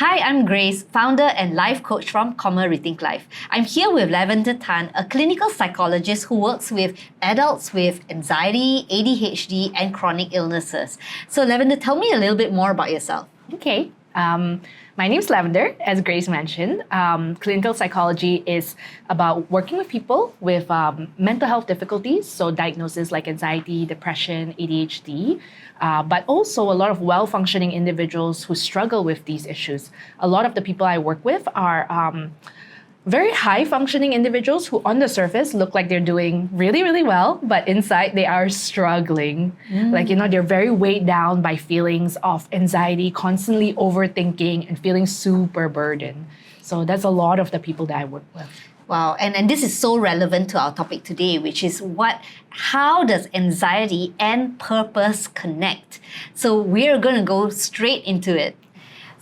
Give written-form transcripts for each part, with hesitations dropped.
Hi, I'm Grace, founder and life coach from Comma Rethink Life. I'm here with Lavender Tan, a clinical psychologist who works with adults with anxiety, ADHD, and chronic illnesses. So, Lavender, tell me a little bit more about yourself. Okay. My name is Lavender, as Grace mentioned. Clinical psychology is about working with people with mental health difficulties, so diagnoses like anxiety, depression, ADHD, but also a lot of well-functioning individuals who struggle with these issues. A lot of the people I work with are very high-functioning individuals who on the surface look like they're doing really, really well, but inside they are struggling. They're very weighed down by feelings of anxiety, constantly overthinking, and feeling super burdened. So that's a lot of the people that I work with. Wow, and this is so relevant to our topic today, which is how does anxiety and purpose connect? So we're going to go straight into it.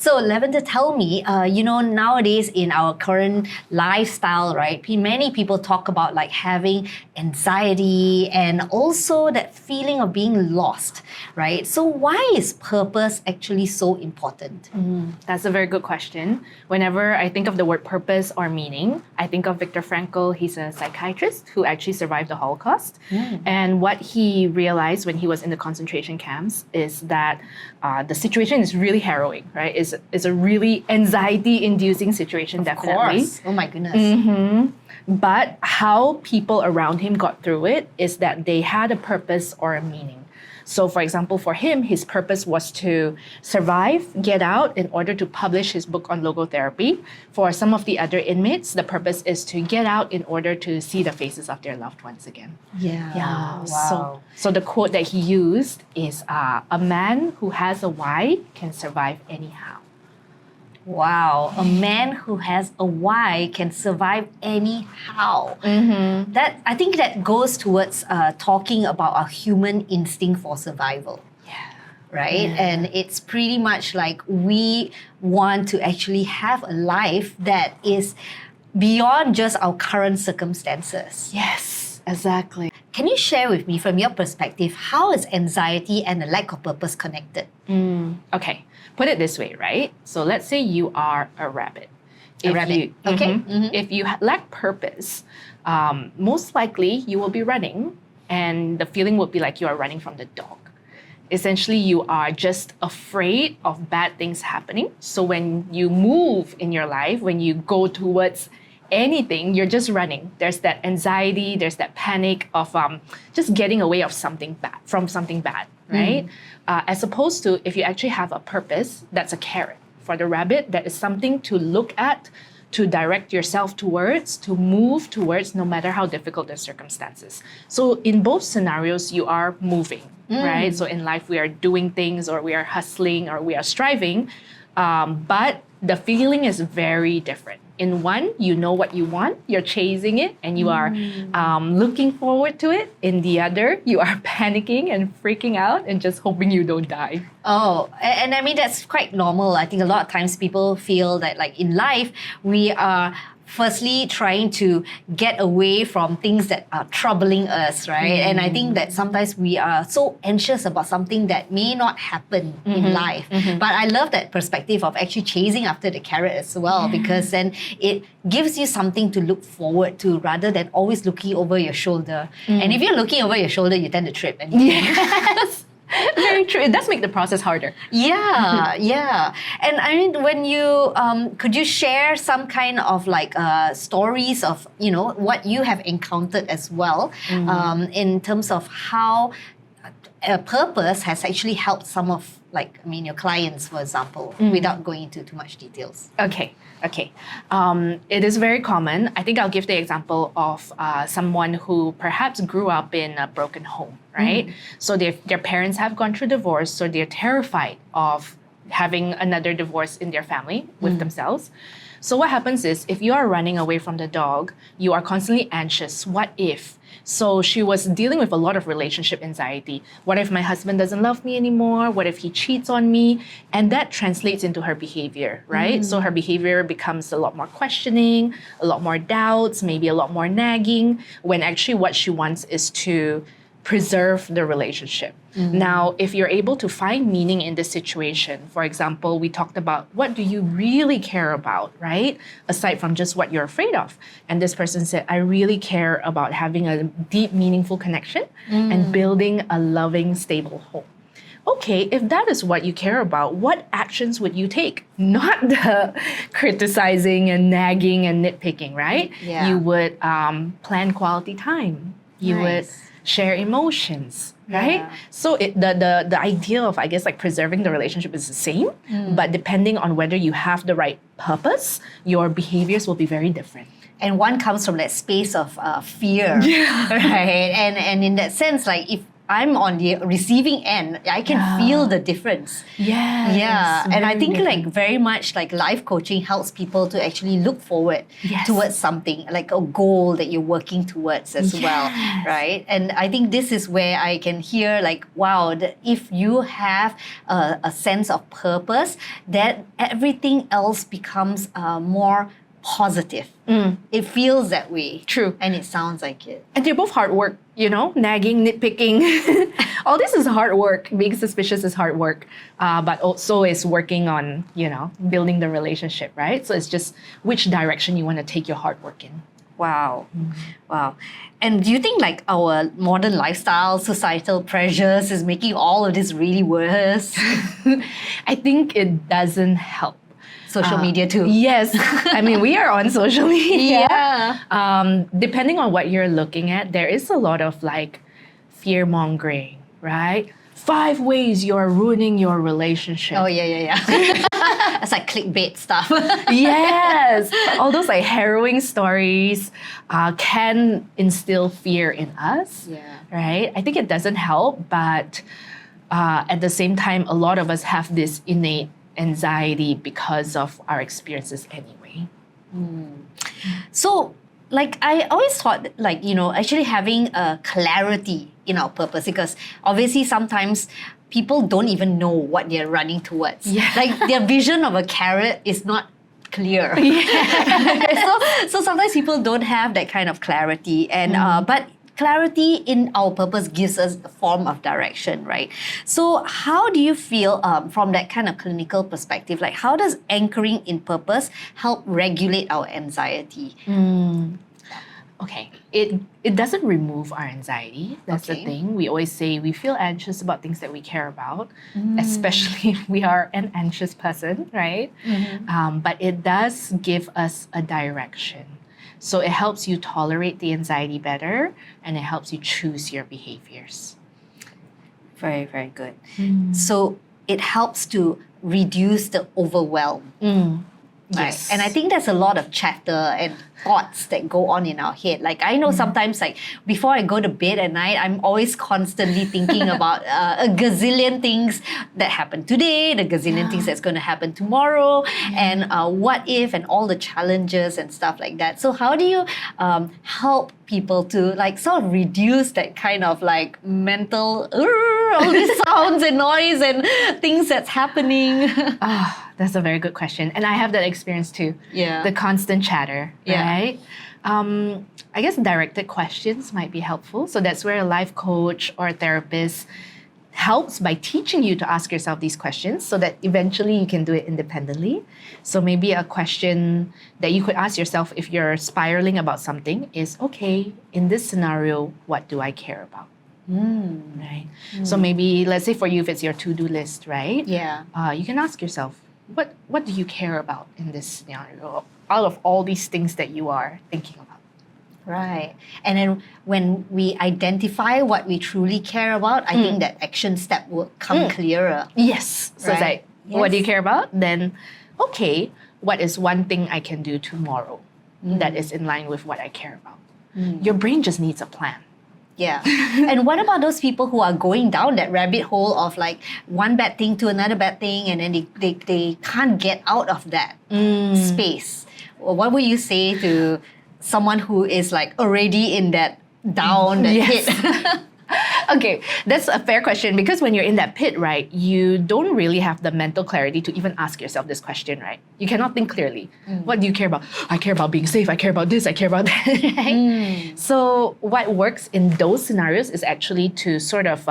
So Lavender, tell me, nowadays in our current lifestyle, right, many people talk about like having anxiety and also that feeling of being lost, right? So why is purpose actually so important? That's a very good question. Whenever I think of the word purpose or meaning, I think of Viktor Frankl. He's a psychiatrist who actually survived the Holocaust. And what he realized when he was in the concentration camps is that the situation is really harrowing, right? Is a really anxiety-inducing situation, definitely. Of course. Oh my goodness. But how people around him got through it is that they had a purpose or a meaning. So for example, for him, his purpose was to survive, get out in order to publish his book on logotherapy. For some of the other inmates, the purpose is to get out in order to see the faces of their loved ones again. Yeah. Wow. So the quote that he used is, a man who has a why can survive anyhow. Wow, a man who has a why can survive anyhow. That I think that goes towards talking about our human instinct for survival. Right? And it's pretty much like we want to actually have a life that is beyond just our current circumstances. Yes, exactly. Can you share with me from your perspective, how is anxiety and a lack of purpose connected? Okay, put it this way, right? So let's say you are a rabbit. If you lack purpose, most likely you will be running, and the feeling would be like you are running from the dog. Essentially, you are just afraid of bad things happening. So when you move in your life, when you go towards anything, you're just running. There's that anxiety, there's that panic of just getting away from something bad, right? As opposed to if you actually have a purpose, that's a carrot. For the rabbit, that is something to look at, to direct yourself towards, to move towards, no matter how difficult the circumstances. So in both scenarios, you are moving, right? So in life, we are doing things, or we are hustling, or we are striving, but the feeling is very different. In one, you know what you want, you're chasing it, and you are looking forward to it. In the other, you are panicking and freaking out and just hoping you don't die. Oh, and I mean, that's quite normal. I think a lot of times people feel that like in life, we are firstly trying to get away from things that are troubling us, right? And I think that sometimes we are so anxious about something that may not happen in life. But I love that perspective of actually chasing after the carrot as well, because then it gives you something to look forward to rather than always looking over your shoulder. And if you're looking over your shoulder, you tend to trip. Yes. Very true. It does make the process harder. Yeah. And I mean, when you, could you share some kind of like stories of, what you have encountered as well in terms of how a purpose has actually helped some of your clients, for example, without going into too much details? Okay. It is very common. I think I'll give the example of someone who perhaps grew up in a broken home, right? So their parents have gone through divorce, so they're terrified of having another divorce in their family with themselves. So what happens is, if you are running away from the dog, you are constantly anxious. What if? So she was dealing with a lot of relationship anxiety. What if my husband doesn't love me anymore? What if he cheats on me? And that translates into her behavior, right? So her behavior becomes a lot more questioning, a lot more doubts, maybe a lot more nagging, when actually what she wants is to preserve the relationship. Now, if you're able to find meaning in this situation, for example, we talked about what do you really care about, right? Aside from just what you're afraid of. And this person said, I really care about having a deep, meaningful connection and building a loving, stable home. Okay, if that is what you care about, what actions would you take? Not the criticizing and nagging and nitpicking, right? Yeah. You would plan quality time. You would share emotions, right? Yeah. So the idea of, I guess, like preserving the relationship is the same, but depending on whether you have the right purpose, your behaviors will be very different. And one comes from that space of fear, right? And in that sense, like if I'm on the receiving end, I can feel the difference. Yeah. And I think like very much like life coaching helps people to actually look forward towards something, like a goal that you're working towards as well, right? And I think this is where I can hear like, wow, if you have a sense of purpose, that everything else becomes more positive. It feels that way. True. And it sounds like it. And they're both hard work, nagging, nitpicking. All this is hard work. Being suspicious is hard work. But also is working on, building the relationship, right? So it's just which direction you want to take your hard work in. Wow. Wow. And do you think like our modern lifestyle, societal pressures is making all of this really worse? I think it doesn't help. Social media too. Yes. I mean, we are on social media. Yeah. Depending on what you're looking at, there is a lot of like fear mongering, right? 5 ways you're ruining your relationship. Oh, yeah. It's like clickbait stuff. Yes. All those like harrowing stories can instill fear in us. Yeah. Right? I think it doesn't help, but at the same time, a lot of us have this innate anxiety because of our experiences anyway. So, like, I always thought, like, actually having a clarity in our purpose, because obviously sometimes people don't even know what they're running towards. Yeah. Like, their vision of a carrot is not clear. So sometimes people don't have that kind of clarity. And but clarity in our purpose gives us a form of direction, right? So how do you feel from that kind of clinical perspective? Like, how does anchoring in purpose help regulate our anxiety? Okay, it doesn't remove our anxiety. That's the thing. We always say we feel anxious about things that we care about, especially if we are an anxious person, right? But it does give us a direction. So it helps you tolerate the anxiety better, and it helps you choose your behaviors. Very, very good. So it helps to reduce the overwhelm. Right. Yes. And I think there's a lot of chatter and thoughts that go on in our head. Like I know sometimes like before I go to bed at night, I'm always constantly thinking about a gazillion things that happened today, the gazillion things that's going to happen tomorrow, and what if, and all the challenges and stuff like that. So how do you help people to like sort of reduce that kind of like mental, all these sounds and noise and things that's happening? That's a very good question. And I have that experience too. Yeah. The constant chatter, Yeah. right? I guess directed questions might be helpful. So that's where a life coach or a therapist helps by teaching you to ask yourself these questions so that eventually you can do it independently. So maybe a question that you could ask yourself if you're spiraling about something is, okay, in this scenario, what do I care about? Right? So maybe, let's say for you, if it's your to-do list, right? Yeah. You can ask yourself, what do you care about in this scenario out of all these things that you are thinking about? Right. And then when we identify what we truly care about, I think that action step will come clearer. Yes. So it's Right. like, what do you care about? Then, okay, what is one thing I can do tomorrow that is in line with what I care about? Your brain just needs a plan. Yeah. And what about those people who are going down that rabbit hole of like one bad thing to another bad thing, and then they can't get out of that space? Well, what would you say to someone who is like already in that down, that Yes. hit? Okay, that's a fair question because when you're in that pit, right, you don't really have the mental clarity to even ask yourself this question, right? You cannot think clearly. What do you care about? I care about being safe. I care about this. I care about that. Right? So what works in those scenarios is actually to sort of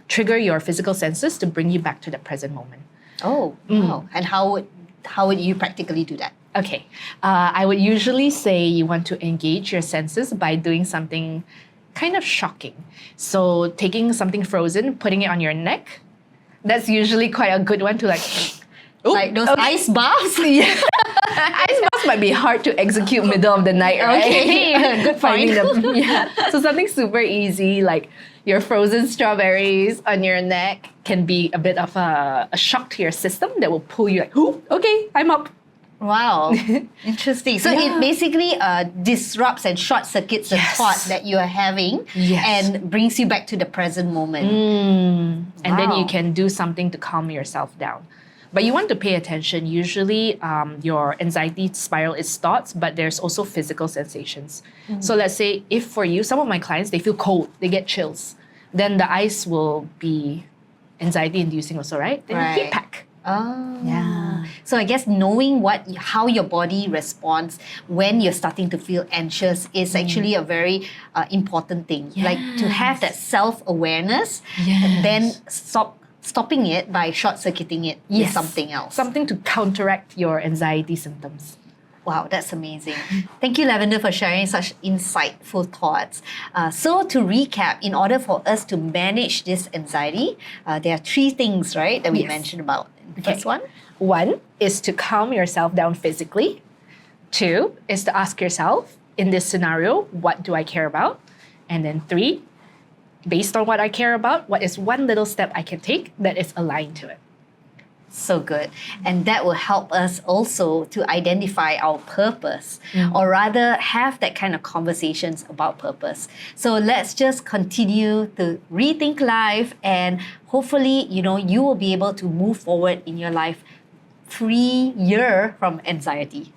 trigger your physical senses to bring you back to the present moment. Oh, wow. And how would you practically do that? Okay, I would usually say you want to engage your senses by doing something kind of shocking. So taking something frozen, putting it on your neck, that's usually quite a good one to like... Like those ice baths? Yeah. Ice baths might be hard to execute middle of the night, right? Okay, good point. So something super easy like your frozen strawberries on your neck can be a bit of a shock to your system that will pull you like, "Ooh, okay, I'm up." Wow, interesting. So it basically disrupts and short circuits the thought that you are having and brings you back to the present moment. And then you can do something to calm yourself down. But you want to pay attention. Usually your anxiety spiral is thoughts, but there's also physical sensations. So let's say if for you, some of my clients, they feel cold, they get chills. Then the ice will be anxiety inducing also, right? Then heat pack. Oh. Yeah. So I guess knowing how your body responds when you're starting to feel anxious is actually a very important thing. Like to have that self-awareness and then stopping it by short-circuiting it with something else. Something to counteract your anxiety symptoms. Wow, that's amazing. Thank you, Lavender, for sharing such insightful thoughts. So to recap, in order for us to manage this anxiety, there are 3 things, right, that we mentioned about. The first one? 1 is to calm yourself down physically. 2 is to ask yourself, in this scenario, what do I care about? And then 3, based on what I care about, what is one little step I can take that is aligned to it? So good. And that will help us also to identify our purpose or rather have that kind of conversations about purpose. So let's just continue to rethink life and hopefully, you will be able to move forward in your life free from anxiety.